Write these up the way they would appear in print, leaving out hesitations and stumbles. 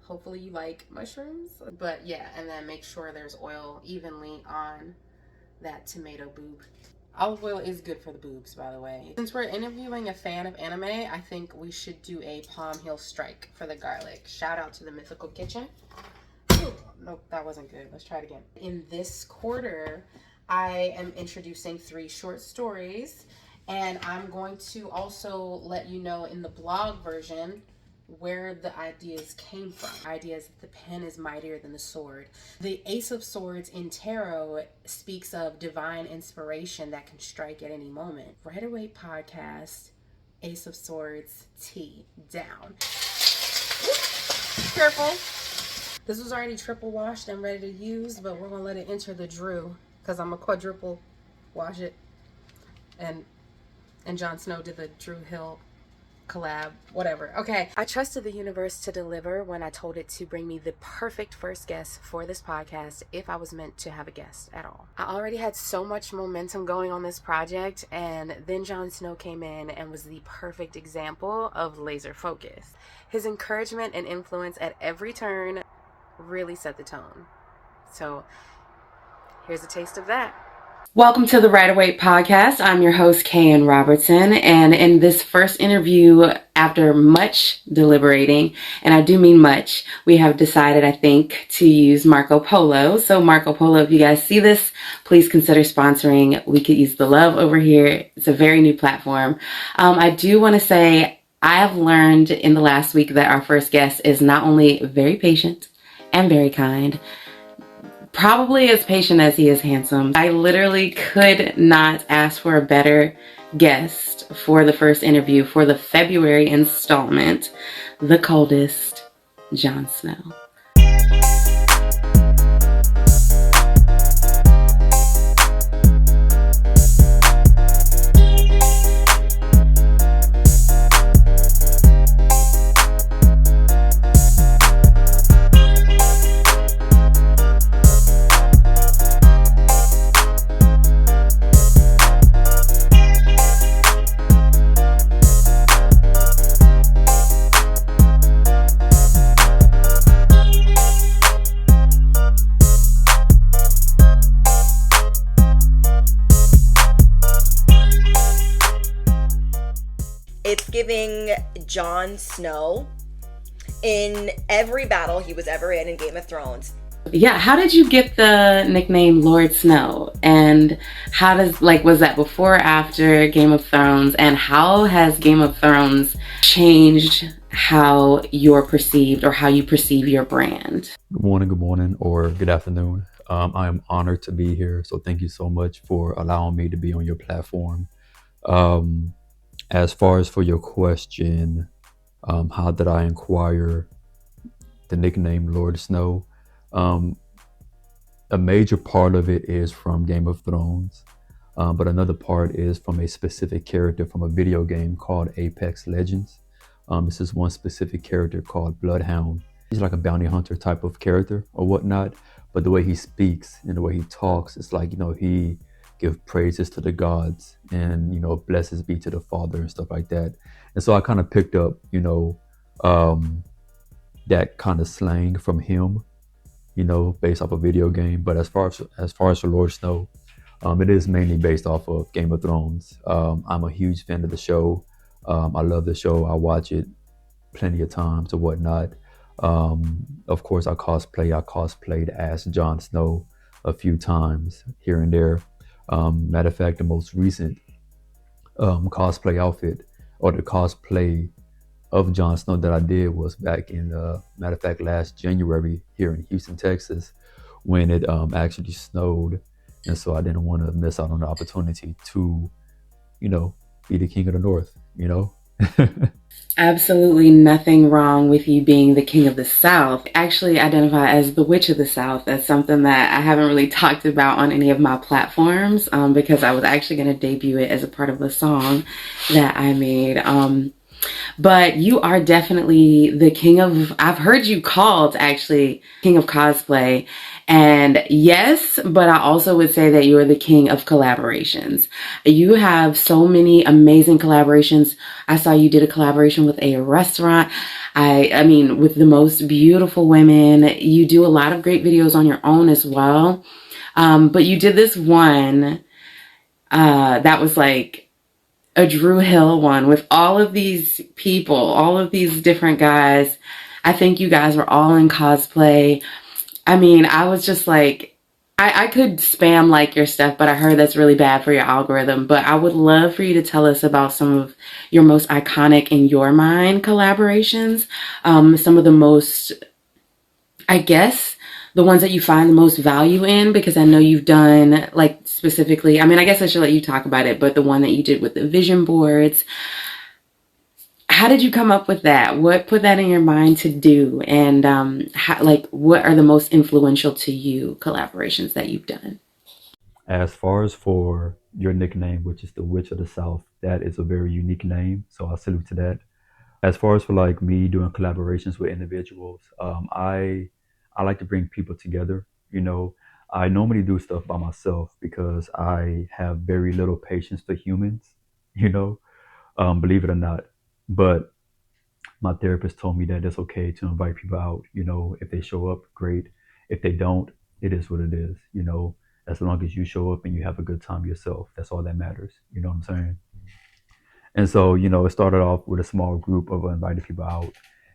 Hopefully you like mushrooms. But yeah, and then make sure there's oil evenly on that tomato boob. Olive oil is good for the boobs, by the way. Since we're interviewing a fan of anime, I think we should do a palm heel strike for the garlic. Shout out to the Mythical Kitchen. Ooh, nope, that wasn't good. Let's try it again. In this quarter, I am introducing 3 short stories, and I'm going to also let you know in the blog version where the ideas came from. Ideas that the pen is mightier than the sword. The Ace of Swords in tarot speaks of divine inspiration that can strike at any moment. Right Away podcast, Ace of Swords, T down. Careful. This was already triple washed and ready to use, but we're gonna let it enter the Drew because I'm gonna quadruple wash it. And Jon Snow did the Drew Hill collab, whatever. Okay. I trusted the universe to deliver when I told it to bring me the perfect first guest for this podcast if I was meant to have a guest at all. I already had so much momentum going on this project, and then Jon Snow came in and was the perfect example of laser focus. His encouragement and influence at every turn really set the tone. So here's a taste of that. Welcome to the Right Away podcast. I'm your host, Kayan Robertson, and in this first interview, after much deliberating, and I do mean much, we have decided, I think, to use Marco Polo. So Marco Polo, if you guys see this, please consider sponsoring. We could use the love over here. It's a very new platform. I do want to say I have learned in the last week that our first guest is not only very patient and very kind, probably as patient as he is handsome. I literally could not ask for a better guest for the first interview for the February installment, the coldest, Jon Snow. It's giving Jon Snow in every battle he was ever in Game of Thrones. Yeah, how did you get the nickname Lord Snow? And how does, was that before or after Game of Thrones? And how has Game of Thrones changed how you're perceived or how you perceive your brand? Good morning, or good afternoon. I am honored to be here. So thank you so much for allowing me to be on your platform. As far as for your question, how did I acquire the nickname Lord Snow? A major part of it is from Game of Thrones, but another part is from a specific character from a video game called Apex Legends. This is one specific character called Bloodhound. He's like a bounty hunter type of character or whatnot, but the way he speaks and the way he talks, it's like, he give praises to the gods and, blessings be to the Father and stuff like that. And so I kind of picked up, that kind of slang from him, based off a video game. But as far as the Lord Snow, it is mainly based off of Game of Thrones. I'm a huge fan of the show. I love the show. I watch it plenty of times or whatnot. Of course, I cosplayed as Jon Snow a few times here and there. Matter of fact, the most recent cosplay outfit or the cosplay of Jon Snow that I did was back in, matter of fact, last January here in Houston, Texas, when it actually snowed. And so I didn't want to miss out on the opportunity to, be the king of the North, Absolutely nothing wrong with you being the king of the South. Actually identify as the witch of the South. That's something that I haven't really talked about on any of my platforms because I was actually going to debut it as a part of the song that I made. But you are definitely the king of, I've heard you called actually king of cosplay. And yes, but I also would say that you're the king of collaborations. You have so many amazing collaborations. I saw you did a collaboration with a restaurant. I mean, with the most beautiful women. You do a lot of great videos on your own as well. But you did this one that was like a Drew Hill one with all of these people, all of these different guys. I think you guys were all in cosplay. I mean, I was just like, I could spam like your stuff, but I heard that's really bad for your algorithm. But I would love for you to tell us about some of your most iconic in your mind collaborations. Some of the most, I guess, the ones that you find the most value in, because I know you've done like specifically, I mean, I guess I should let you talk about it, but the one that you did with the vision boards, how did you come up with that? What put that in your mind to do? And like, what are the most influential to you collaborations that you've done? As far as for your nickname, which is the Witch of the South, that is a very unique name. So I salute to that. As far as for like me doing collaborations with individuals, I like to bring people together. You know, I normally do stuff by myself because I have very little patience for humans. You know, believe it or not. But my therapist told me that it's okay to invite people out. You know, if they show up, great. If they don't, it is what it is. You know, as long as you show up and you have a good time yourself, that's all that matters. You know what I'm saying? And so, you know, it started off with a small group of invited people out,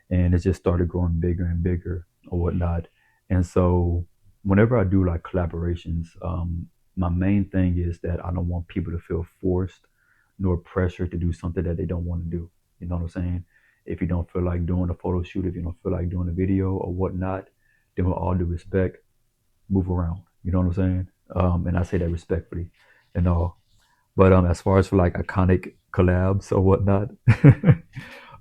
and it just started growing bigger and bigger or whatnot. And so, whenever I do like collaborations, my main thing is that I don't want people to feel forced nor pressure to do something that they don't want to do. You know what I'm saying? If you don't feel like doing a photo shoot, if you don't feel like doing a video or whatnot, then with all due respect, move around. You know what I'm saying? And I say that respectfully and all. But as far as for like iconic collabs or whatnot,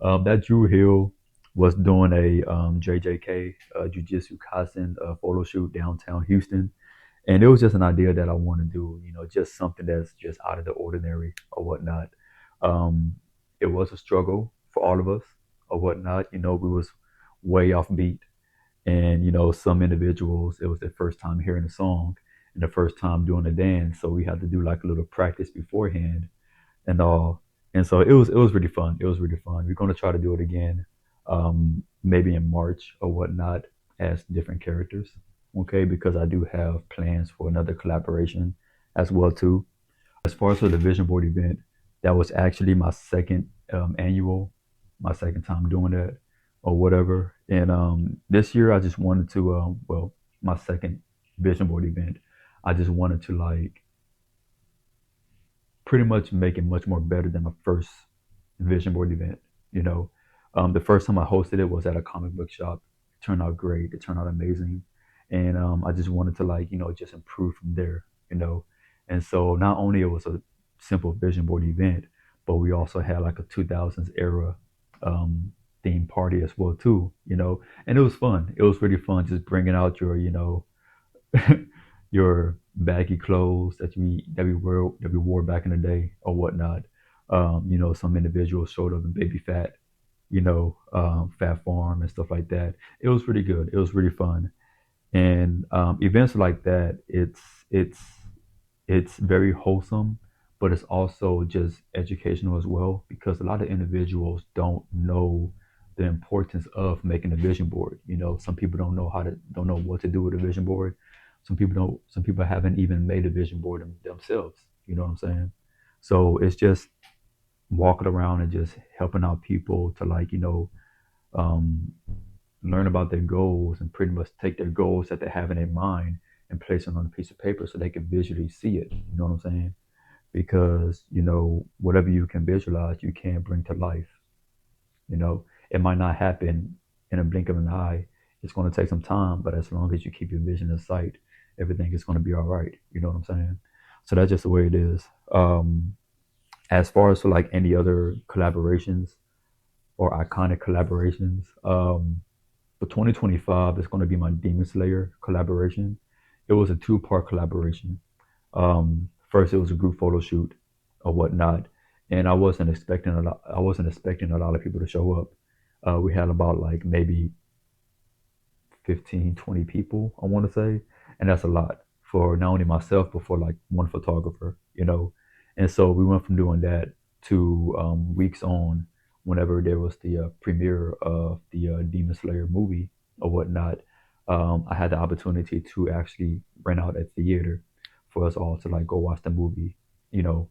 that Drew Hill was doing a JJK Jiu-Jitsu Kaisen photo shoot downtown Houston, and it was just an idea that I want to do. You know, just something that's just out of the ordinary or whatnot. Um, it was a struggle for all of us or whatnot. You know, we was way off beat, and you know, some individuals it was their first time hearing a song and the first time doing a dance, so we had to do like a little practice beforehand and all. And so it was really fun. It was really fun. We're gonna try to do it again, maybe in March or whatnot, as different characters. Okay, because I do have plans for another collaboration as well too. As far as for the vision board event, that was actually my second annual, my second time doing that or whatever. And this year I just wanted to, well, my second vision board event, I just wanted to like pretty much make it much more better than my first vision board event. You know, the first time I hosted it was at a comic book shop. It turned out great. It turned out amazing, and I just wanted to like just improve from there. You know, and so not only it was a simple vision board event, but we also had like a 2000s era theme party as well too. You know, and it was fun. It was really fun just bringing out your your baggy clothes that we wore back in the day or whatnot. Some individuals showed up in baby fat, fat farm and stuff like that. It was really good. It was really fun. And events like that, it's very wholesome, but it's also just educational as well because a lot of individuals don't know the importance of making a vision board. Some people don't know what to do with a vision board. Some people haven't even made a vision board themselves. You know what I'm saying? So it's just walking around and just helping out people to um, learn about their goals and pretty much take their goals that they have in their mind and place them on a piece of paper so they can visually see it. You know what I'm saying? Because whatever you can visualize, you can bring to life. It might not happen in a blink of an eye. It's going to take some time, but as long as you keep your vision in sight, everything is going to be all right. You know what I'm saying? So that's just the way it is. As far as for like any other collaborations or iconic collaborations, for 2025, it's going to be my Demon Slayer collaboration. It was a two-part collaboration. First, it was a group photo shoot or whatnot, and I wasn't expecting a lot of people to show up. We had about like maybe 15, 20 people, I want to say. And that's a lot for not only myself, but for like one photographer, you know. And so we went from doing that to weeks on, whenever there was the premiere of the Demon Slayer movie or whatnot. I had the opportunity to actually rent out a theater for us all to like go watch the movie, you know,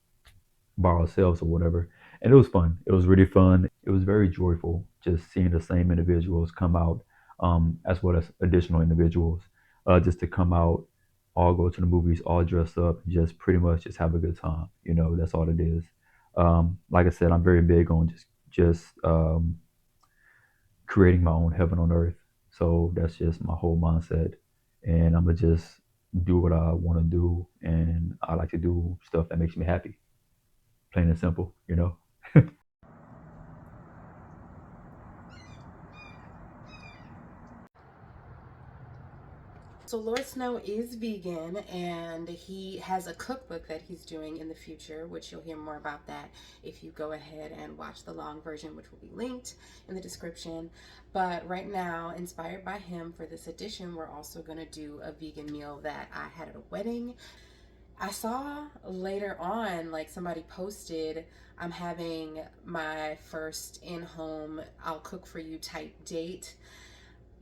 by ourselves or whatever. And it was fun. It was really fun. It was very joyful just seeing the same individuals come out, as well as additional individuals, just to come out, all go to the movies, all dress up, just pretty much just have a good time. You know, that's all it is. Like I said, I'm very big on just creating my own heaven on earth. So that's just my whole mindset. And I'm gonna just do what I want to do, and I like to do stuff that makes me happy, plain and simple, you know. So Lord Snow is vegan, and he has a cookbook that he's doing in the future, which you'll hear more about that if you go ahead and watch the long version, which will be linked in the description. But right now, inspired by him for this edition, we're also going to do a vegan meal that I had at a wedding. I saw later on, like somebody posted, I'm having my first in-home I'll cook for you type date.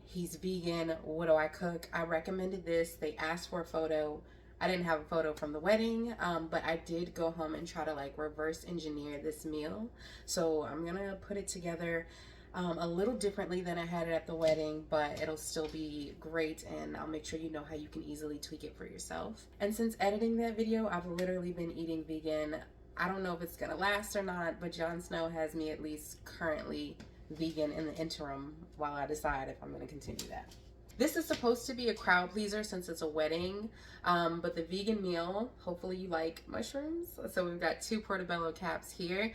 He's vegan. What do I cook? I recommended this. They asked for a photo. I didn't have a photo from the wedding, but I did go home and try to like reverse engineer this meal. So I'm gonna put it together a little differently than I had it at the wedding, but it'll still be great, and I'll make sure you know how you can easily tweak it for yourself. And since editing that video, I've literally been eating vegan. I don't know if it's gonna last or not, but Jon Snow has me at least currently vegan in the interim while I decide if I'm going to continue that. This is supposed to be a crowd pleaser since it's a wedding, but the vegan meal, hopefully you like mushrooms. So we've got 2 portobello caps here.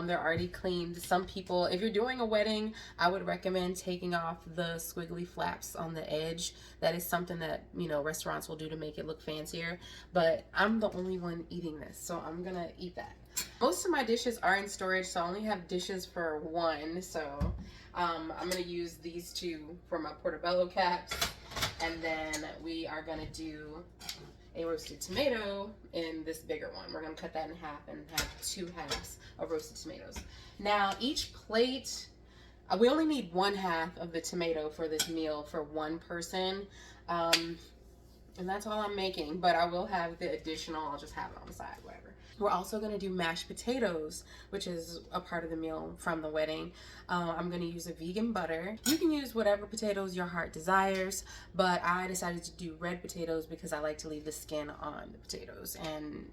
They're already cleaned. Some people, if you're doing a wedding, I would recommend taking off the squiggly flaps on the edge. That is something that, you know, restaurants will do to make it look fancier, but I'm the only one eating this, so I'm gonna eat that. Most of my dishes are in storage, so I only have dishes for 1. So I'm gonna use these 2 for my portobello caps, and then we are gonna do a roasted tomato in this bigger one. We're gonna cut that in half and have 2 halves of roasted tomatoes. Now each plate, we only need 1/2 of the tomato for this meal for 1 person. And that's all I'm making, but I will have the additional, I'll just have it on the side, whatever. We're also gonna do mashed potatoes, which is a part of the meal from the wedding. I'm gonna use a vegan butter. You can use whatever potatoes your heart desires, but I decided to do red potatoes because I like to leave the skin on the potatoes, and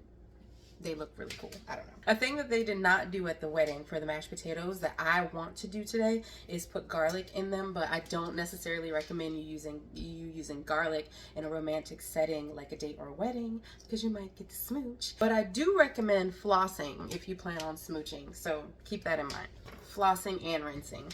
they look really cool. I don't know. A thing that they did not do at the wedding for the mashed potatoes that I want to do today is put garlic in them, but I don't necessarily recommend you using garlic in a romantic setting like a date or a wedding because you might get to smooch. But I do recommend flossing if you plan on smooching, so keep that in mind. Flossing and rinsing.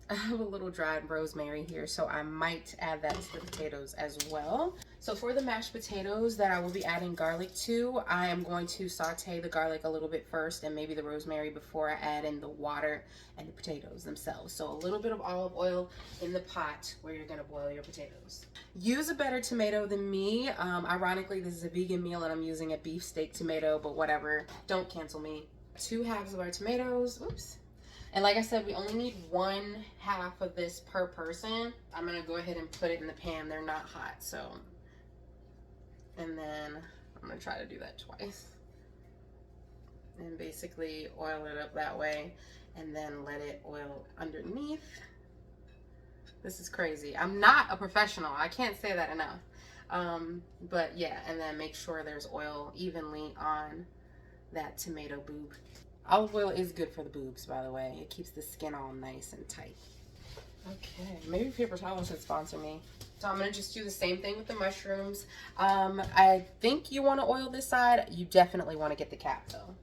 I have a little dried rosemary here, so I might add that to the potatoes as well. So for the mashed potatoes that I will be adding garlic to, I am going to saute the garlic a little bit first and maybe the rosemary before I add in the water and the potatoes themselves. So a little bit of olive oil in the pot where you're gonna boil your potatoes. Use a better tomato than me. Ironically, this is a vegan meal and I'm using a beefsteak tomato, but whatever, don't cancel me. 2 halves of our tomatoes, oops. And like I said, we only need 1/2 of this per person. I'm gonna go ahead and put it in the pan. They're not hot, so. And then I'm gonna try to do that twice. And basically oil it up that way and then let it oil underneath. This is crazy. I'm not a professional. I can't say that enough. But yeah, and then make sure there's oil evenly on that tomato boob. Olive oil is good for the boobs, by the way. It keeps the skin all nice and tight. Okay, maybe paper towel should sponsor me. So I'm gonna just do the same thing with the mushrooms. I think you wanna oil this side. You definitely wanna get the cap though.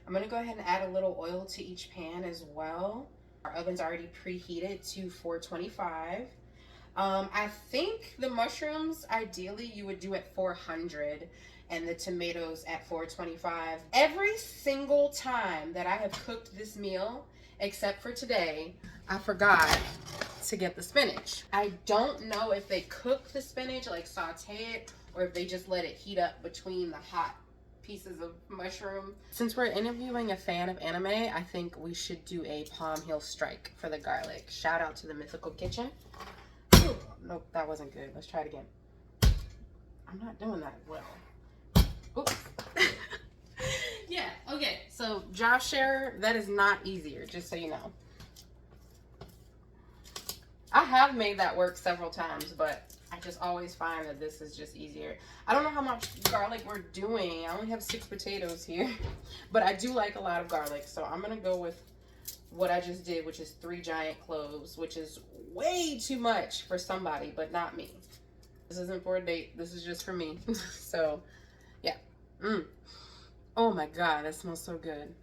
I'm gonna go ahead and add a little oil to each pan as well. Our oven's already preheated to 425. I think the mushrooms, ideally, you would do at 400 and the tomatoes at 425. Every single time that I have cooked this meal, except for today, I forgot to get the spinach. I don't know if they cook the spinach, like saute it, or if they just let it heat up between the hot pieces of mushroom. Since we're interviewing a fan of anime, I think we should do a palm heel strike for the garlic. Shout out to the Mythical Kitchen. Ooh, nope, that wasn't good. Let's try it again. I'm not doing that well. Oops. Yeah, okay. So job share, that is not easier, just so you know. I have made that work several times, but I just always find that this is just easier. I don't know how much garlic we're doing. I only have 6 potatoes here, but I do like a lot of garlic, so I'm gonna go with what I just did, which is 3 giant cloves, which is way too much for somebody, but not me. This isn't for a date. This is just for me. So, yeah. Oh my God, that smells so good.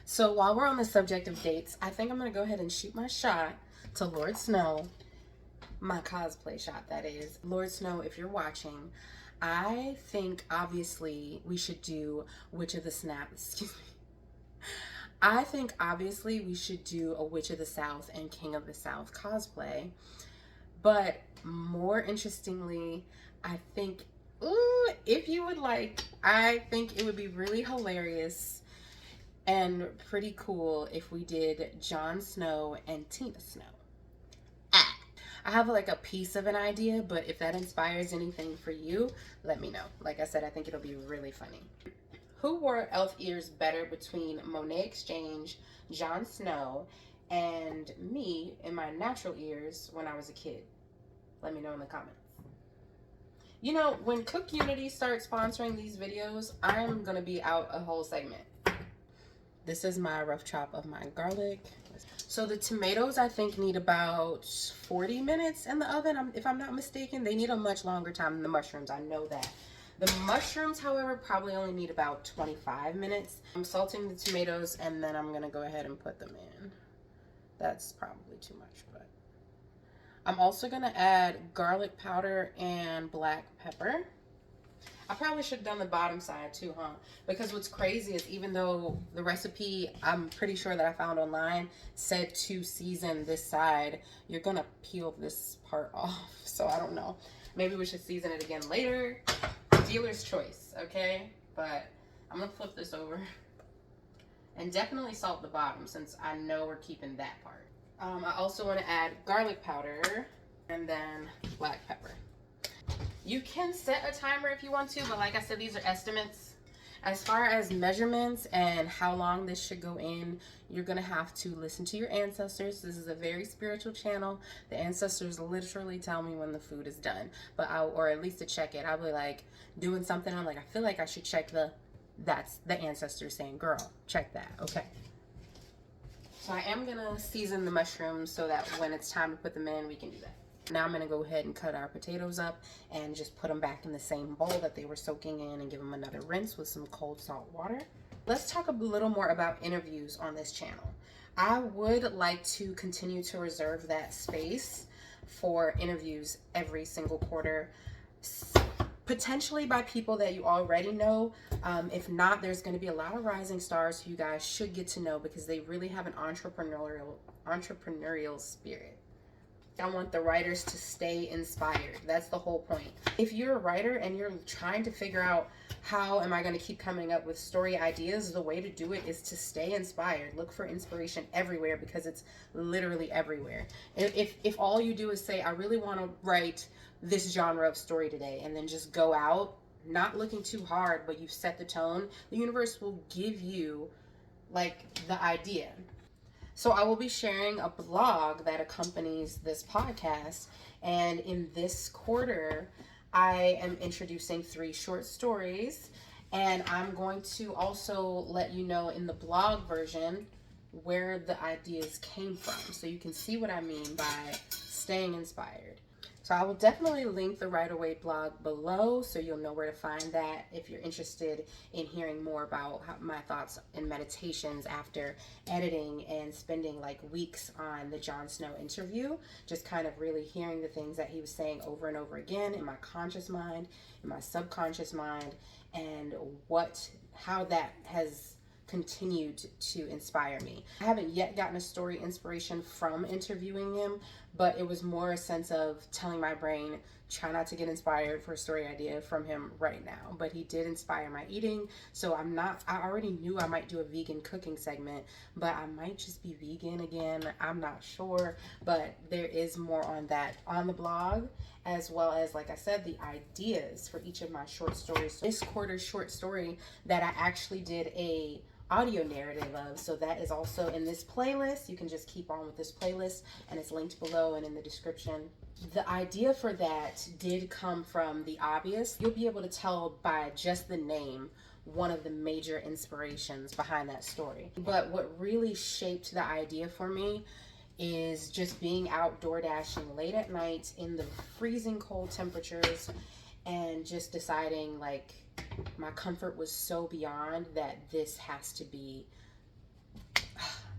So while we're on the subject of dates, I think I'm gonna go ahead and shoot my shot to Lord Snow. My cosplay shot, that is. Lord Snow, if you're watching, I think obviously we should do Witch of the Excuse me. I think obviously we should do a Witch of the South and King of the South cosplay. But more interestingly, I think, if you would like, I think it would be really hilarious and pretty cool if we did Jon Snow and Tina Snow. I have like a piece of an idea, but if that inspires anything for you, let me know. Like I said, I think it'll be really funny. Who wore elf ears better between Monet Exchange, Jon Snow, and me in my natural ears when I was a kid? Let me know in the comments. You know, when Cook Unity starts sponsoring these videos, I'm gonna be out a whole segment. This is my rough chop of my garlic. So the tomatoes, I think, need about 40 minutes in the oven, if I'm not mistaken. They need a much longer time than the mushrooms, I know that. The mushrooms, however, probably only need about 25 minutes. I'm salting the tomatoes, and then I'm gonna go ahead and put them in. That's probably too much, but. I'm also gonna add garlic powder and black pepper. I probably should have done the bottom side too, huh? Because what's crazy is even though the recipe, I'm pretty sure that I found online, said to season this side, you're gonna peel this part off. So I don't know. Maybe we should season it again later. Dealer's choice, okay? But I'm gonna flip this over. And definitely salt the bottom since I know we're keeping that part. I also want to add garlic powder and then black pepper. You can set a timer if you want to, but like I said, these are estimates. As far as measurements and how long this should go in, you're gonna have to listen to your ancestors. This is a very spiritual channel. The ancestors literally tell me when the food is done, or at least to check it. I'll be like doing something, I'm like, I feel like I should check that's the ancestors saying, girl, check that, okay. So I am gonna season the mushrooms so that when it's time to put them in, we can do that. Now I'm gonna go ahead and cut our potatoes up and just put them back in the same bowl that they were soaking in and give them another rinse with some cold salt water. Let's talk a little more about interviews on this channel. I would like to continue to reserve that space for interviews every single quarter, potentially by people that you already know. If not, there's going to be a lot of rising stars who you guys should get to know because they really have an entrepreneurial spirit. I want the writers to stay inspired. That's the whole point. If you're a writer and you're trying to figure out how am I going to keep coming up with story ideas, the way to do it is to stay inspired. Look for inspiration everywhere because it's literally everywhere. If all you do is say, I really want to write this genre of story today, and then just go out, not looking too hard, but you set the tone, the universe will give you like the idea. So I will be sharing a blog that accompanies this podcast, and in this quarter I am introducing 3 short stories, and I'm going to also let you know in the blog version where the ideas came from so you can see what I mean by staying inspired. So I will definitely link the Right Away blog below so you'll know where to find that if you're interested in hearing more about my thoughts and meditations after editing and spending like weeks on the Jon Snow interview, just kind of really hearing the things that he was saying over and over again in my conscious mind, in my subconscious mind, and how that has continued to inspire me. I haven't yet gotten a story inspiration from interviewing him, but it was more a sense of telling my brain, try not to get inspired for a story idea from him right now. But he did inspire my eating, so I already knew I might do a vegan cooking segment, but I might just be vegan again. I'm not sure, but there is more on that on the blog, as well as, like I said, the ideas for each of my short stories. This quarter's short story that I actually did a audio narrative of, so that is also in this playlist. You can just keep on with this playlist, and it's linked below and in the description. The idea for that did come from the obvious. You'll be able to tell by just the name one of the major inspirations behind that story. But what really shaped the idea for me is just being outdoor dashing late at night in the freezing cold temperatures, and just deciding like my comfort was so beyond that this has to be,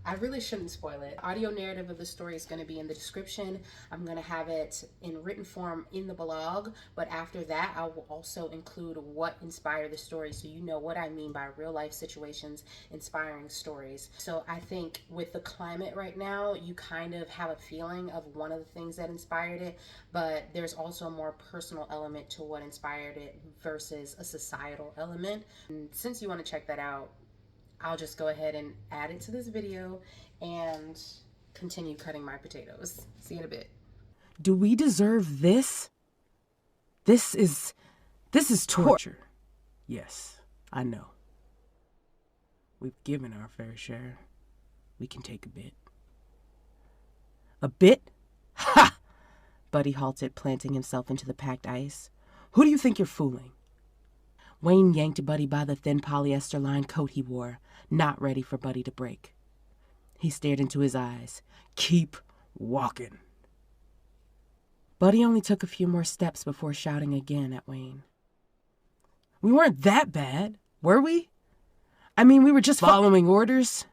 I really shouldn't spoil it. Audio narrative of the story is going to be in the description. I'm going to have it in written form in the blog, but after that I will also include what inspired the story, so you know what I mean by real life situations inspiring stories. So I think with the climate right now, you kind of have a feeling of one of the things that inspired it, but there's also a more personal element to what inspired it versus a societal element. And since you want to check that out, I'll just go ahead and add it to this video and continue cutting my potatoes. See you in a bit. Do we deserve this? This is torture. Yes, I know. We've given our fair share. We can take a bit. A bit? Ha! Buddy halted, planting himself into the packed ice. Who do you think you're fooling? Wayne yanked Buddy by the thin polyester-lined coat he wore, not ready for Buddy to break. He stared into his eyes. Keep walking. Buddy only took a few more steps before shouting again at Wayne. We weren't that bad, were we? I mean, we were just following orders.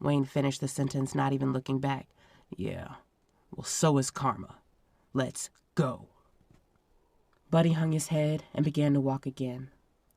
Wayne finished the sentence, not even looking back. Yeah, well, so is karma. Let's go. Buddy hung his head and began to walk again.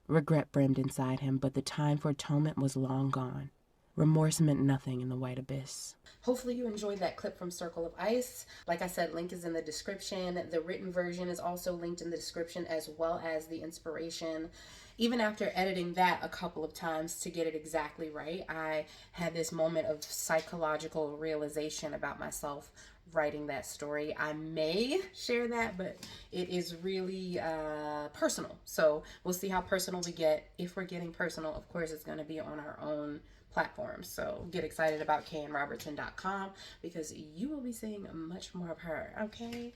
Regret brimmed inside him, but the time for atonement was long gone. Remorse meant nothing in the white abyss. Hopefully you enjoyed that clip from Circle of Ice. Like I said, link is in the description. The written version is also linked in the description, as well as the inspiration. Even after editing that a couple of times to get it exactly right, I had this moment of psychological realization about myself writing that story. I may share that, but it is really personal. So we'll see how personal we get. If we're getting personal, of course, it's going to be on our own platforms. So get excited about KNRobertson.com because you will be seeing much more of her, okay?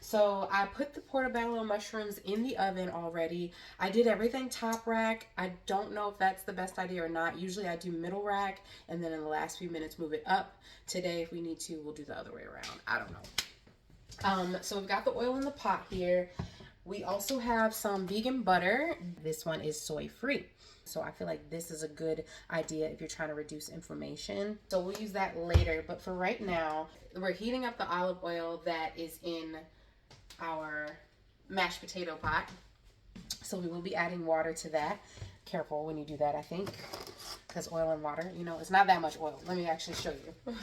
So I put the portobello mushrooms in the oven already. I did everything top rack. I don't know if that's the best idea or not. Usually I do middle rack and then in the last few minutes move it up. Today, if we need to, we'll do the other way around. I don't know. So we've got the oil in the pot here. We also have some vegan butter. This one is soy free. So I feel like this is a good idea if you're trying to reduce inflammation. So we'll use that later. But for right now, we're heating up the olive oil that is in our mashed potato pot. So we will be adding water to that. Careful when you do that, I think, because oil and water, you know, it's not that much oil. Let me actually show you.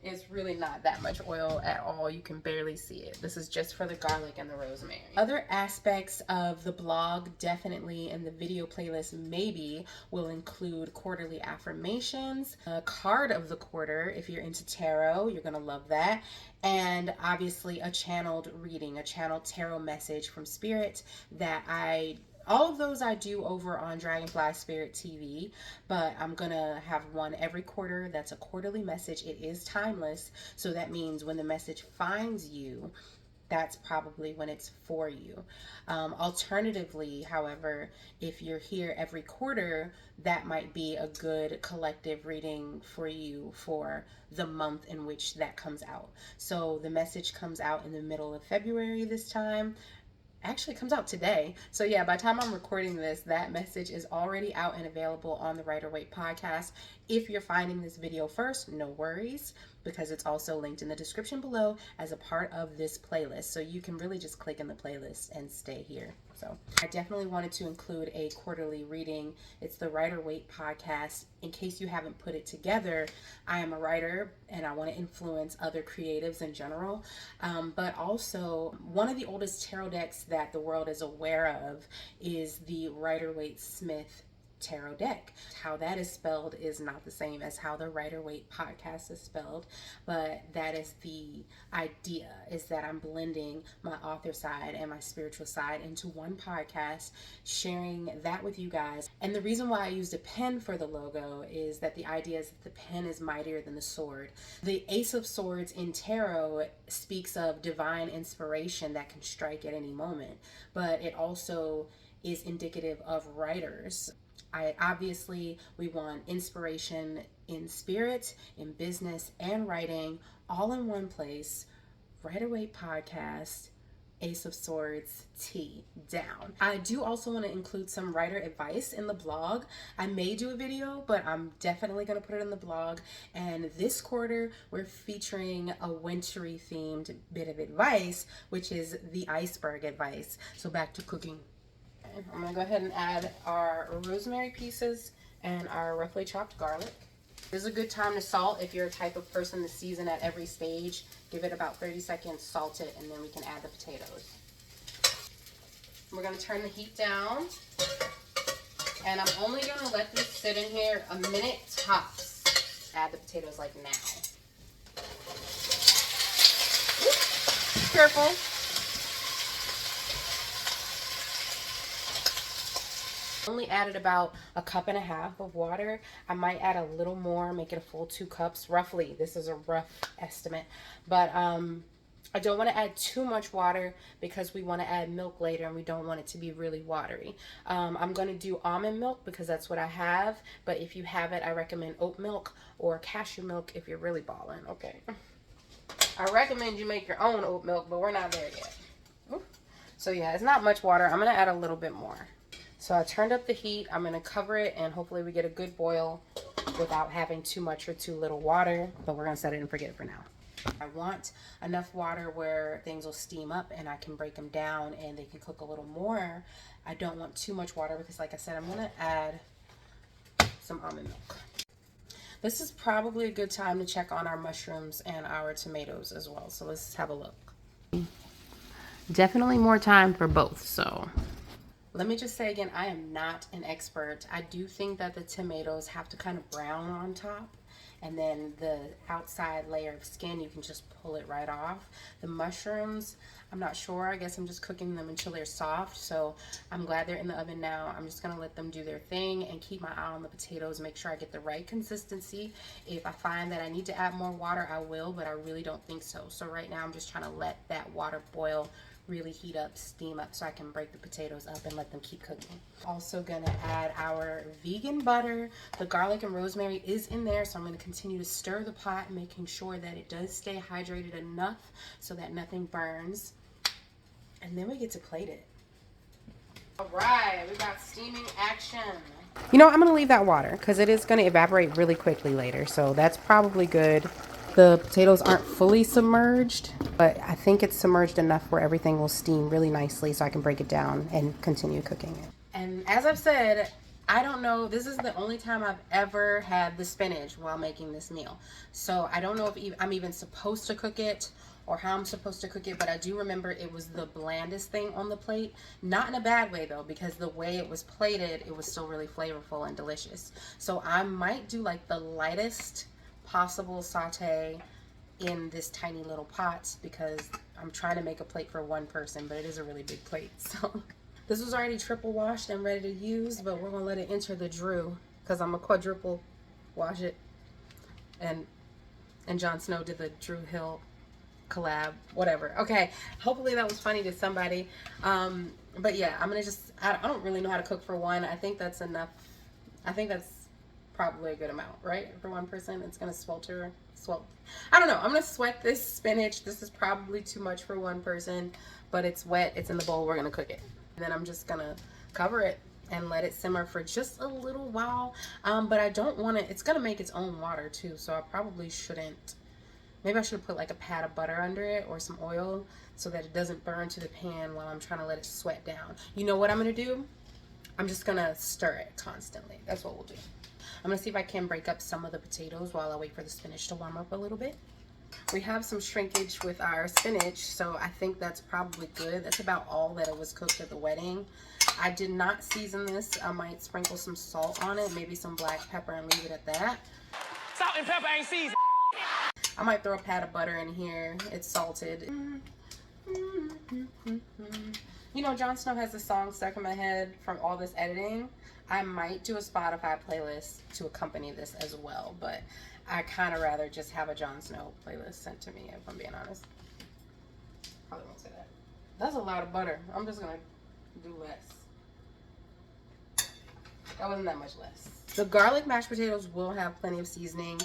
It's really not that much oil at all. You can barely see it. This is just for the garlic and the rosemary. Other aspects of the blog, definitely in the video playlist, maybe will include quarterly affirmations, a card of the quarter. If you're into tarot, you're gonna love that. And obviously a channeled reading, a channeled tarot message from Spirit that all of those I do over on Dragonfly Spirit TV, but I'm gonna have one every quarter. That's a quarterly message. It is timeless, so that means when the message finds you, that's probably when it's for you. Alternatively, however, if you're here every quarter, that might be a good collective reading for you for the month in which that comes out. So the message comes out in the middle of February this time. Actually comes out today. So yeah, by the time I'm recording this, that message is already out and available on the Rider Waite podcast. If you're finding this video first, no worries, because it's also linked in the description below as a part of this playlist. So you can really just click in the playlist and stay here. So I definitely wanted to include a quarterly reading. It's the Rider Waite podcast. In case you haven't put it together, I am a writer and I want to influence other creatives in general. But also, one of the oldest tarot decks that the world is aware of is the Rider Waite Smith tarot deck. How that is spelled is not the same as how the Rider Waite podcast is spelled, but that is the idea, is that I'm blending my author side and my spiritual side into one podcast, sharing that with you guys. And the reason why I used a pen for the logo is that the idea is that the pen is mightier than the sword. The Ace of Swords in tarot speaks of divine inspiration that can strike at any moment, but it also is indicative of writers. We want inspiration in spirit, in business, and writing, all in one place. Rider Waite podcast, Ace of Swords, T down. I do also want to include some writer advice in the blog. I may do a video, but I'm definitely going to put it in the blog. And this quarter, we're featuring a wintry themed bit of advice, which is the iceberg advice. So back to cooking. I'm gonna go ahead and add our rosemary pieces and our roughly chopped garlic. This is a good time to salt if you're a type of person to season at every stage. Give it about 30 seconds, salt it, and then we can add the potatoes. We're gonna turn the heat down, and I'm only gonna let this sit in here a minute tops. Add the potatoes like now. Careful. Only added about a cup and a half of water. I might add a little more, make it a full 2 cups roughly. This is a rough estimate, but I don't want to add too much water because we want to add milk later and we don't want it to be really watery. I'm going to do almond milk because that's what I have, but if you have it, I recommend oat milk or cashew milk if you're really balling. Okay, I recommend you make your own oat milk, but we're not there yet. Ooh. So yeah, it's not much water. I'm going to add a little bit more. So I turned up the heat. I'm going to cover it and hopefully we get a good boil without having too much or too little water, but we're going to set it and forget it for now. I want enough water where things will steam up and I can break them down and they can cook a little more. I don't want too much water because, like I said, I'm going to add some almond milk. This is probably a good time to check on our mushrooms and our tomatoes as well. So let's have a look. Definitely more time for both, so... Let me just say again, I am not an expert. I do think that the tomatoes have to kind of brown on top, and then the outside layer of skin, you can just pull it right off. The mushrooms, I'm not sure. I guess I'm just cooking them until they're soft, so I'm glad they're in the oven now. I'm just going to let them do their thing and keep my eye on the potatoes, make sure I get the right consistency. If I find that I need to add more water, I will, but I really don't think so. So right now, I'm just trying to let that water boil, really heat up, steam up, so I can break the potatoes up and let them keep cooking. Also gonna add our vegan butter. The garlic and rosemary is in there, so I'm gonna continue to stir the pot, making sure that it does stay hydrated enough so that nothing burns. And then we get to plate it. All right, we got steaming action. You know, I'm gonna leave that water because it is gonna evaporate really quickly later, so that's probably good. The potatoes aren't fully submerged, but I think it's submerged enough where everything will steam really nicely so I can break it down and continue cooking it. And as I've said, I don't know, this is the only time I've ever had the spinach while making this meal. So I don't know if I'm even supposed to cook it or how I'm supposed to cook it, but I do remember it was the blandest thing on the plate. Not in a bad way though, because the way it was plated, it was still really flavorful and delicious. So I might do like the lightest possible saute in this tiny little pot because I'm trying to make a plate for one person, but it is a really big plate. So this was already triple washed and ready to use, but we're gonna let it enter the Drew because I'm gonna quadruple wash it. And Jon Snow did the Drew Hill collab, whatever. Okay, hopefully that was funny to somebody. But yeah, I'm gonna just, I don't really know how to cook for one. I think that's enough. I think that's probably a good amount, right? For one person. It's gonna swelter. I don't know. I'm gonna sweat this spinach. This is probably too much for one person, but it's wet. It's in the bowl. We're gonna cook it. And then I'm just gonna cover it and let it simmer for just a little while. But I don't want it. It's gonna make its own water too, so I probably shouldn't. Maybe I should have put like a pat of butter under it or some oil so that it doesn't burn to the pan while I'm trying to let it sweat down. You know what I'm gonna do? I'm just gonna stir it constantly. That's what we'll do. I'm gonna see if I can break up some of the potatoes while I wait for the spinach to warm up a little bit. We have some shrinkage with our spinach, so I think that's probably good. That's about all that it was cooked at the wedding. I did not season this. I might sprinkle some salt on it, maybe some black pepper, and leave it at that. Salt and pepper ain't seasoned. I might throw a pat of butter in here. It's salted. You know, Jon Snow has a song stuck in my head from all this editing. I might do a Spotify playlist to accompany this as well, but I kind of rather just have a Jon Snow playlist sent to me, if I'm being honest. Probably won't say that. That's a lot of butter. I'm just going to do less. That wasn't that much less. The garlic mashed potatoes will have plenty of seasoning.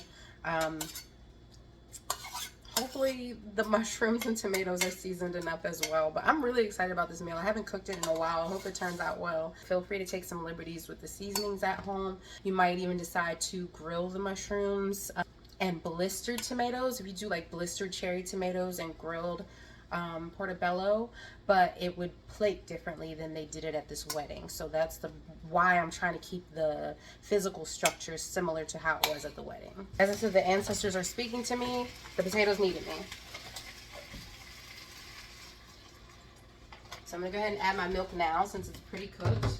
Hopefully the mushrooms and tomatoes are seasoned enough as well. But I'm really excited about this meal. I haven't cooked it in a while. I hope it turns out well. Feel free to take some liberties with the seasonings at home. You might even decide to grill the mushrooms and blistered tomatoes. If you do like blistered cherry tomatoes and grilled portobello, but it would plate differently than they did it at this wedding. So that's why I'm trying to keep the physical structure similar to how it was at the wedding. As I said, the ancestors are speaking to me. The potatoes needed me. So I'm gonna go ahead and add my milk now since it's pretty cooked.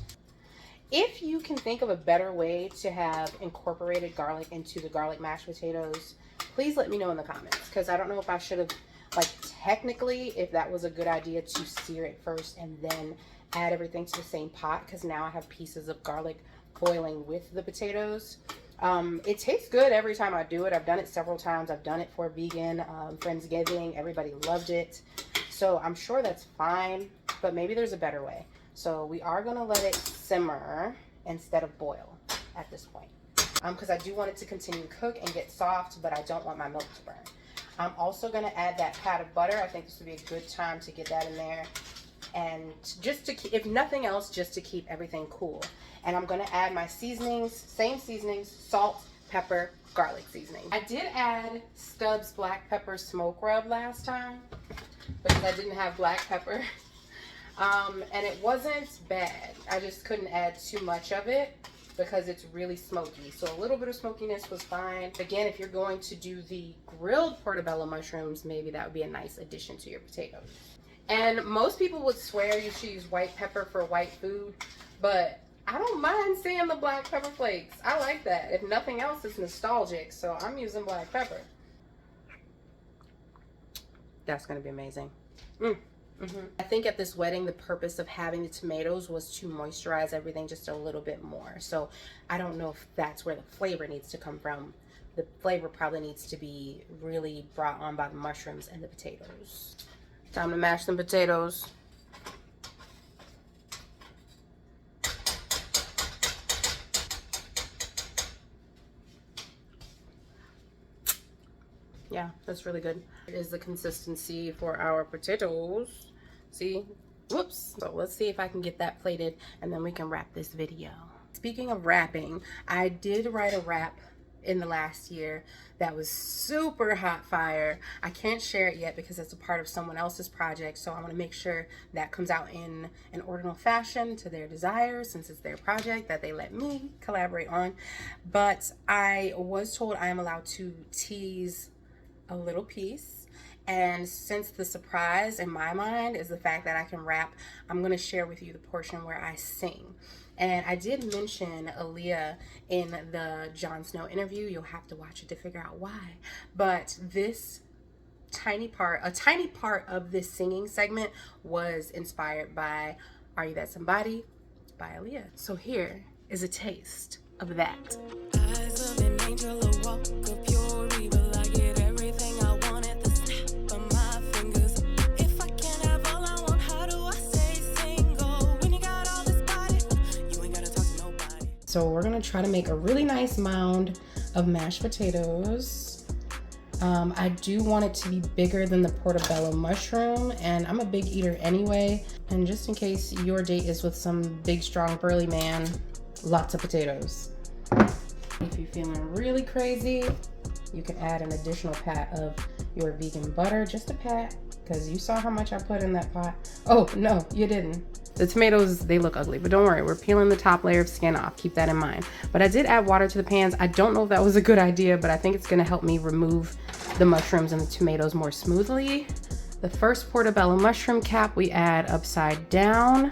If you can think of a better way to have incorporated garlic into the garlic mashed potatoes, please let me know in the comments, because I don't know if I should have, like, technically, if that was a good idea to sear it first and then add everything to the same pot, because now I have pieces of garlic boiling with the potatoes. It tastes good every time I do it. I've done it several times. I've done it for vegan Friendsgiving. Everybody loved it. So I'm sure that's fine, but maybe there's a better way. So we are going to let it simmer instead of boil at this point, because I do want it to continue to cook and get soft, but I don't want my milk to burn. I'm also going to add that pat of butter. I think this would be a good time to get that in there. And just to keep, if nothing else, just to keep everything cool. And I'm going to add my seasonings, same seasonings, salt, pepper, garlic seasoning. I did add Stubbs black pepper smoke rub last time because I didn't have black pepper. And it wasn't bad. I just couldn't add too much of it because it's really smoky. So a little bit of smokiness was fine. Again, if you're going to do the grilled portobello mushrooms, maybe that would be a nice addition to your potatoes. And most people would swear you should use white pepper for white food, but I don't mind seeing the black pepper flakes. I like that. If nothing else, it's nostalgic, so I'm using black pepper. That's gonna be amazing. I think at this wedding, the purpose of having the tomatoes was to moisturize everything just a little bit more. So I don't know if that's where the flavor needs to come from. The flavor probably needs to be really brought on by the mushrooms and the potatoes. Time to mash some potatoes. Yeah, that's really good. Here is the consistency for our potatoes. See? Whoops. So let's see if I can get that plated and then we can wrap this video. Speaking of wrapping, I did write a wrap in the last year that was super hot fire. I can't share it yet because it's a part of someone else's project, so I want to make sure that comes out in an ordinal fashion to their desires, since it's their project that they let me collaborate on. But I was told I am allowed to tease a little piece, and since the surprise in my mind is the fact that I can rap, I'm going to share with you the portion where I sing. And I did mention Aaliyah in the Jon Snow interview. You'll have to watch it to figure out why. But this tiny part, a tiny part of this singing segment was inspired by Are You That Somebody by Aaliyah. So here is a taste of that. Eyes of an angel, a walk of pure evil. I get everything I want at the snap of my So we're gonna try to make a really nice mound of mashed potatoes. I do want it to be bigger than the portobello mushroom, and I'm a big eater anyway. And just in case your date is with some big, strong, burly man, lots of potatoes. If you're feeling really crazy, you can add an additional pat of your vegan butter, just a pat, because you saw how much I put in that pot. Oh, no, you didn't. The tomatoes, they look ugly, but don't worry, we're peeling the top layer of skin off. Keep that in mind. But I did add water to the pans. I don't know if that was a good idea, but I think it's gonna help me remove the mushrooms and the tomatoes more smoothly. The first portobello mushroom cap we add upside down.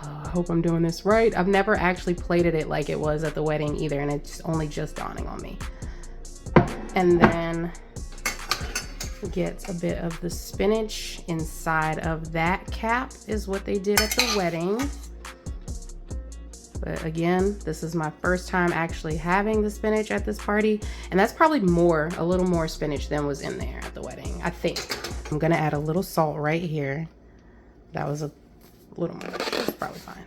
Oh, I hope I'm doing this right. I've never actually plated it like it was at the wedding either, and it's only just dawning on me. And then get a bit of the spinach inside of that cap is what they did at the wedding. But again, this is my first time actually having the spinach at this party, and that's probably a little more spinach than was in there at the wedding, I think. I'm gonna add a little salt right here. That was a little much, it's probably fine.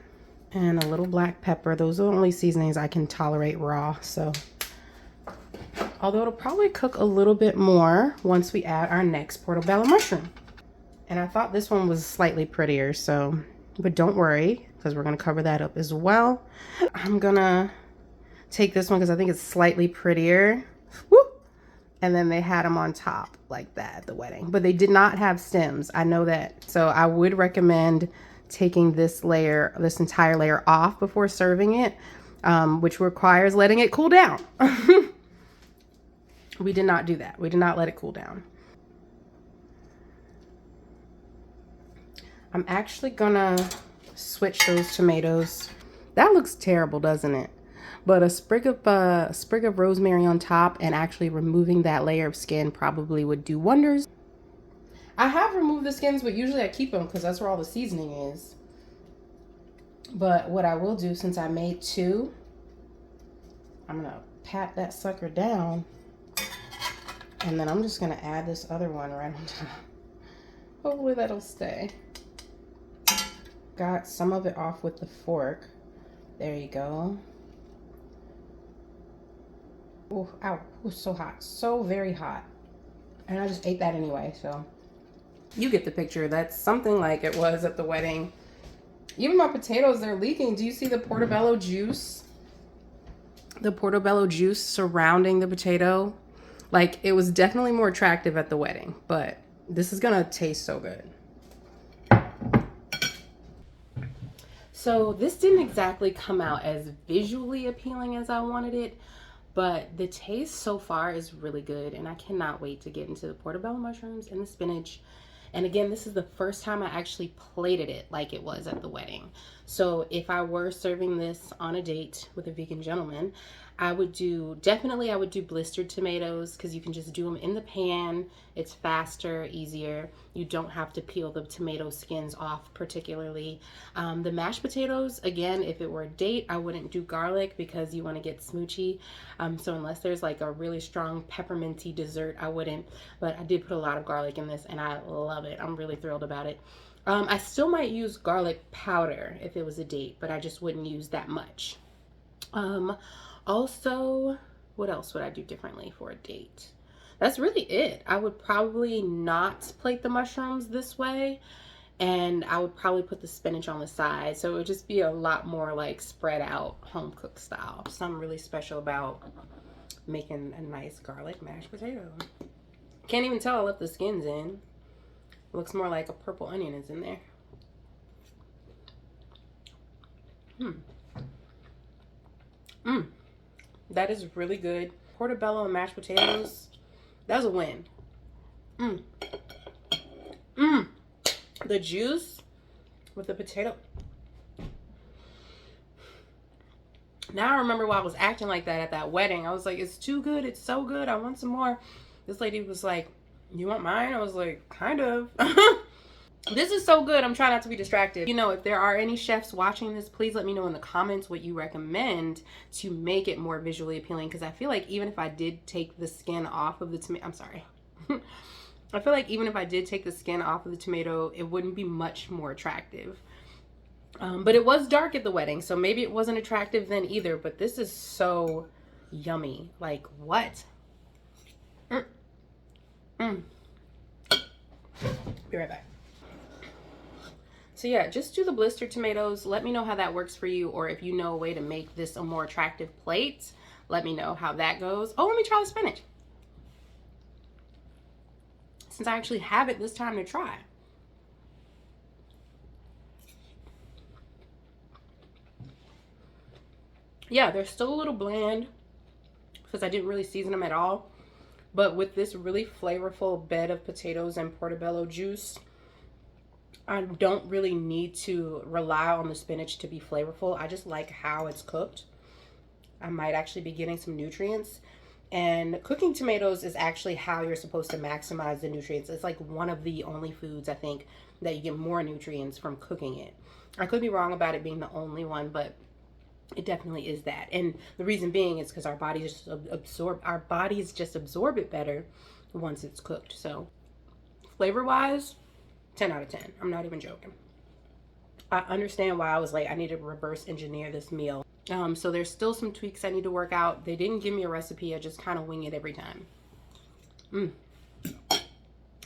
And a little black pepper. Those are the only seasonings I can tolerate raw, so. Although it'll probably cook a little bit more once we add our next portobello mushroom. And I thought this one was slightly prettier, so, but don't worry, because we're gonna cover that up as well. I'm gonna take this one because I think it's slightly prettier. Woo! And then they had them on top like that at the wedding, but they did not have stems. I know that. So I would recommend taking this layer, this entire layer off before serving it, which requires letting it cool down. We did not do that. We did not let it cool down. I'm actually gonna switch those tomatoes. That looks terrible, doesn't it? But a sprig of rosemary on top and actually removing that layer of skin probably would do wonders. I have removed the skins, but usually I keep them because that's where all the seasoning is. But what I will do, since I made two, I'm gonna pat that sucker down. And then I'm just gonna add this other one right on top. Hopefully that'll stay. Got some of it off with the fork. There you go. Oh, ow, it was so hot, so very hot. And I just ate that anyway, so. You get the picture. That's something like it was at the wedding. Even my potatoes, they're leaking. Do you see the portobello juice? The portobello juice surrounding the potato. Like, it was definitely more attractive at the wedding, but this is gonna taste so good. So this didn't exactly come out as visually appealing as I wanted it, but the taste so far is really good, and I cannot wait to get into the portobello mushrooms and the spinach. And again, this is the first time I actually plated it like it was at the wedding. So if I were serving this on a date with a vegan gentleman, I would do blistered tomatoes because you can just do them in the pan. It's faster, easier. You don't have to peel the tomato skins off particularly. The mashed potatoes, again, if it were a date, I wouldn't do garlic because you want to get smoochy. So unless there's like a really strong pepperminty dessert, I wouldn't. But I did put a lot of garlic in this and I love it. I'm really thrilled about it. I still might use garlic powder if it was a date, but I just wouldn't use that much. Also, what else would I do differently for a date? That's really it. I would probably not plate the mushrooms this way, and I would probably put the spinach on the side. So it would just be a lot more like spread out, home cooked style. Something really special about making a nice garlic mashed potato. Can't even tell I left the skins in. Looks more like a purple onion is in there. That is really good. Portobello and mashed potatoes. That was a win. The juice with the potato. Now I remember why I was acting like that at that wedding. I was like, it's too good. It's so good. I want some more. This lady was like, you want mine? I was like, kind of. This is so good. I'm trying not to be distracted. You know, if there are any chefs watching this, please let me know in the comments what you recommend to make it more visually appealing. Because I feel like even if I did take the skin off of the tomato, I'm sorry. I feel like even if I did take the skin off of the tomato, it wouldn't be much more attractive. But it was dark at the wedding, so maybe it wasn't attractive then either. But this is so yummy. Like, what? Be right back. So yeah, just do the blistered tomatoes. Let me know how that works for you, or if you know a way to make this a more attractive plate, let me know how that goes. Oh, let me try the spinach, since I actually have it this time to try. Yeah, they're still a little bland because I didn't really season them at all. But with this really flavorful bed of potatoes and portobello juice, I don't really need to rely on the spinach to be flavorful. I just like how it's cooked. I might actually be getting some nutrients. And cooking tomatoes is actually how you're supposed to maximize the nutrients. It's like one of the only foods, I think, that you get more nutrients from cooking it. I could be wrong about it being the only one, but it definitely is that. And the reason being is because our bodies just absorb it better once it's cooked. So flavor-wise, 10 out of 10. I'm not even joking. I understand why I was like, I need to reverse engineer this meal. So there's still some tweaks I need to work out. They didn't give me a recipe. I just kind of wing it every time.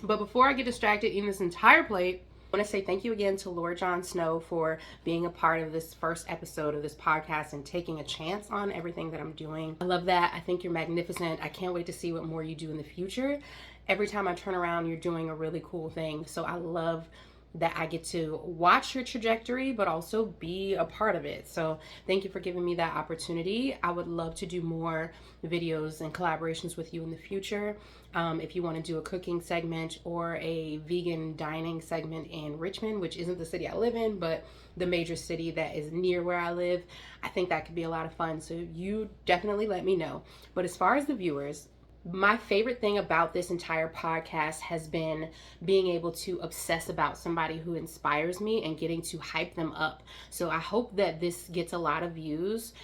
But before I get distracted eating this entire plate, I want to say thank you again to Lord Jon Snow for being a part of this first episode of this podcast and taking a chance on everything that I'm doing. I love that. I think you're magnificent. I can't wait to see what more you do in the future. Every time I turn around, you're doing a really cool thing. So I love that I get to watch your trajectory, but also be a part of it. So thank you for giving me that opportunity. I would love to do more videos and collaborations with you in the future. If you want to do a cooking segment or a vegan dining segment in Richmond, which isn't the city I live in, but the major city that is near where I live, I think that could be a lot of fun. So you definitely let me know. But as far as the viewers, my favorite thing about this entire podcast has been being able to obsess about somebody who inspires me and getting to hype them up. So I hope that this gets a lot of views,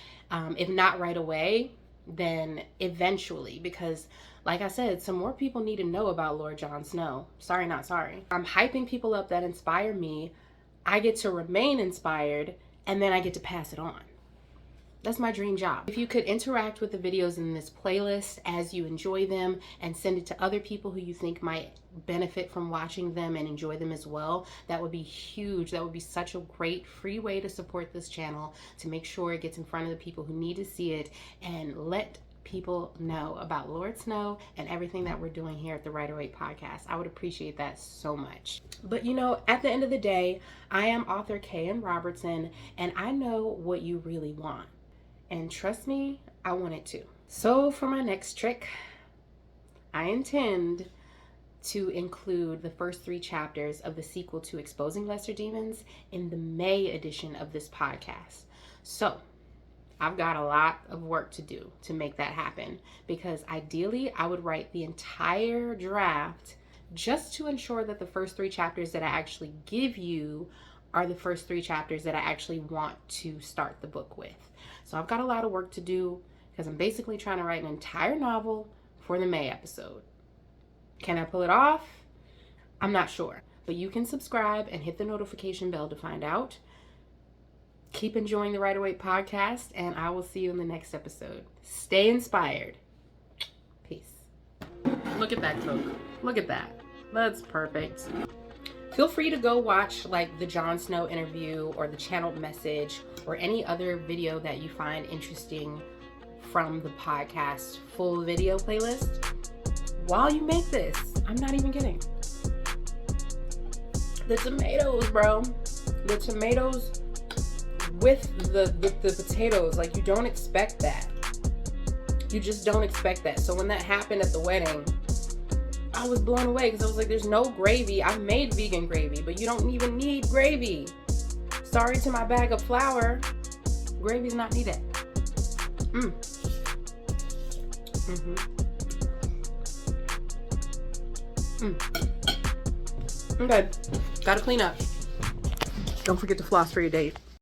if not right away, then eventually, because like I said, some more people need to know about Lord Jon Snow. Sorry, not sorry. I'm hyping people up that inspire me. I get to remain inspired, and then I get to pass it on. That's my dream job. If you could interact with the videos in this playlist as you enjoy them and send it to other people who you think might benefit from watching them and enjoy them as well, that would be huge. That would be such a great free way to support this channel, to make sure it gets in front of the people who need to see it and let people know about Lord Snow and everything that we're doing here at the Rider Waite podcast. I would appreciate that so much. But you know, at the end of the day, I am author K.M. Robertson, and I know what you really want. And trust me, I want it too. So for my next trick, I intend to include the first 3 chapters of the sequel to Exposing Lesser Demons in the May edition of this podcast. So I've got a lot of work to do to make that happen, because ideally I would write the entire draft just to ensure that the first 3 chapters that I actually give you are the first 3 chapters that I actually want to start the book with. So I've got a lot of work to do, because I'm basically trying to write an entire novel for the May episode. Can I pull it off? I'm not sure, but you can subscribe and hit the notification bell to find out. Keep enjoying the Rider Waite podcast, and I will see you in the next episode. Stay inspired. Peace. Look at that cook. Look at that. That's perfect. Feel free to go watch like the Jon Snow interview or the channeled message or any other video that you find interesting from the podcast full video playlist while you make this. I'm not even kidding. The tomatoes, bro. The tomatoes with the potatoes, like, you don't expect that. You just don't expect that. So when that happened at the wedding, I was blown away, because I was like, there's no gravy. I've made vegan gravy, but you don't even need gravy. Sorry to my bag of flour. Gravy's not needed. Okay, gotta clean up. Don't forget to floss for your date.